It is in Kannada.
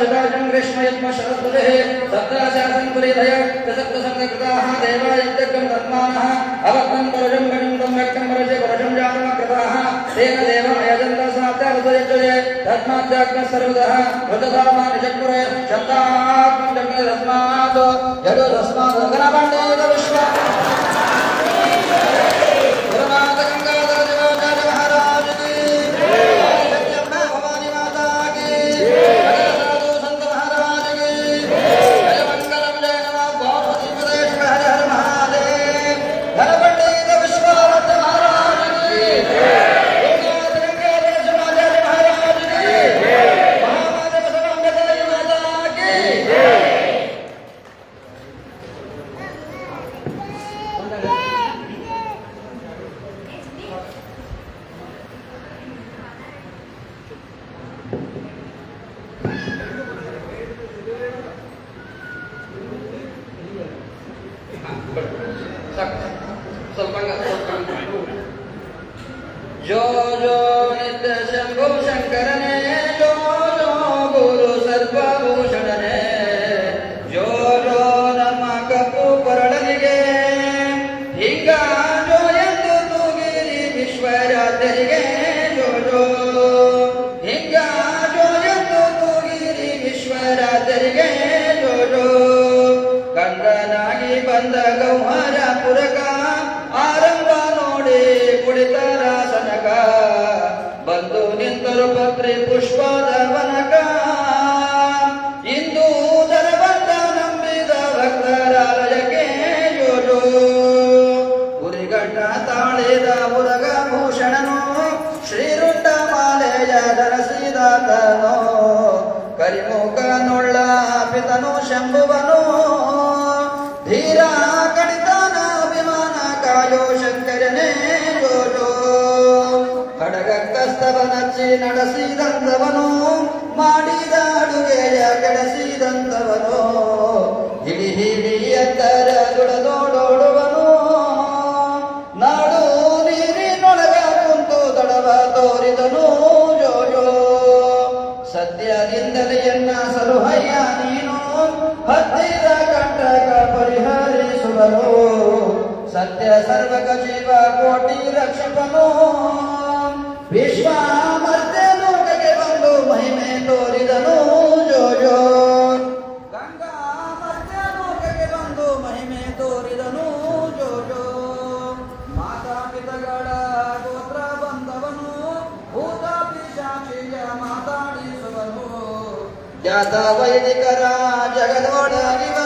शुभाशं ग्रीष्म यत्म शरत्पुरे सत्राशासं पुरीदय प्रसक्तसङ्गकृताः देवायज्ञं तन्मानः अवक्तं पुरुषं गणं सम्यक्तं पुरुषे पुरुषं जानमकृताः तेन देव अयजन्तसात्यावसयज्जये तस्माद्याग्नः सर्वतः वृतधामानिषत्पुरे शब्दात्मं जग्ने तस्मात् यदो तस्मात् गणपण्डित विश्व जो जो नित्य शंभु शंकरने जो जो गुरु सर्वभूषणने जो जो ನಮ್ಮ ಕಪ್ಪು ಪರಳನಿಗೆ ಹಿಂಗ ಜೋ ಎಂದು ತೂಗಿರಿ ವಿಶ್ವರಾತ್ರಿಗೆ ಜೋ ಜೋ ಹಿಂಗ ಜೋ ಎಂದು ತೂಗಿರಿ ವಿಶ್ವರಾತ್ರಿಗೆ ಜೋ ಜೋ ಗಂಗನಾಗಿ ಬಂದ ಗೌಹರ ಪುರಕ ಆರಂಭ ನೋಡಿ ಕುಳಿತರ ಸನಕ ಬಂದು ನಿಂತರು ಪತ್ರಿ ಪುಷ್ಪದ ವನಕ ಇಂದು ದರಬಂದ ನಂಬಿದ ಭಕ್ತರಾಲಯಕ್ಕೆ ಜೋಜೋ ಉರಿಗಂಡ ತಾಳಿದ ಮುರಗ ಭೂಷಣನು ಶ್ರೀರುಂಡ ಮಾಲೆಯ ಧರಿಸಿದಾತನೋ ಕರಿಮುಖ ನೊಳ್ಳ ಪಿತನು ಶಂಭುವನು ಧೀರ ಕಣಿತನ ಅಭಿಮಾನ ಕಾಯೋ ಶಂಕರನೇ ಜೋಜೋ ಖಡಗ ಕಸ್ತವನಚ್ಚಿ ನಡೆಸಿದಂತವನು ಮಾಡಿದ ಅಡುಗೆಯ ಕೆಡಿಸಿದಂತವನು ಹಿಡಿ ಹಿಡಿ ಎತ್ತರ ದುಡದೋಡೋಡುವನು ನಾಡು ನೀರಿನೊಳಗ ಕುಂತು ತಡವ ತೋರಿದನು ಜೋಜೋ ಸತ್ಯದಿಂದಲೇ ಎನ್ನ ಸಲುಹಯ್ಯ ನೀನು ಹತ್ತಿರ ಕಂಟಕ ಪರಿಹರಿಸುವನು ಸತ್ಯ ಸರ್ವಕ ಜೀವ ಕೋಟಿ ರಕ್ಷಕನು ವಿಶ್ವಾಮರ್ತ್ಯ ಲೋಕಕ್ಕೆ ಬಂದು ಮಹಿಮೆ ತೋರಿದನು ಜೋಜೋ ಗಂಗಾ ಮರ್ತ್ಯ ಲೋಕಕ್ಕೆ ಬಂದು ಮಹಿಮೆ ತೋರಿದನು ಜೋಜೋ ಮಾತಾ ಪಿತಗಳ ಗೋತ್ರ ಬಂದವನು ಭೂತ ಪಿಶಾಚಿಯ ಮಾತಾಡಿಸುವನು ಜಾತ ವೈದಿಕರ ಜಗದೊಡಗಿವ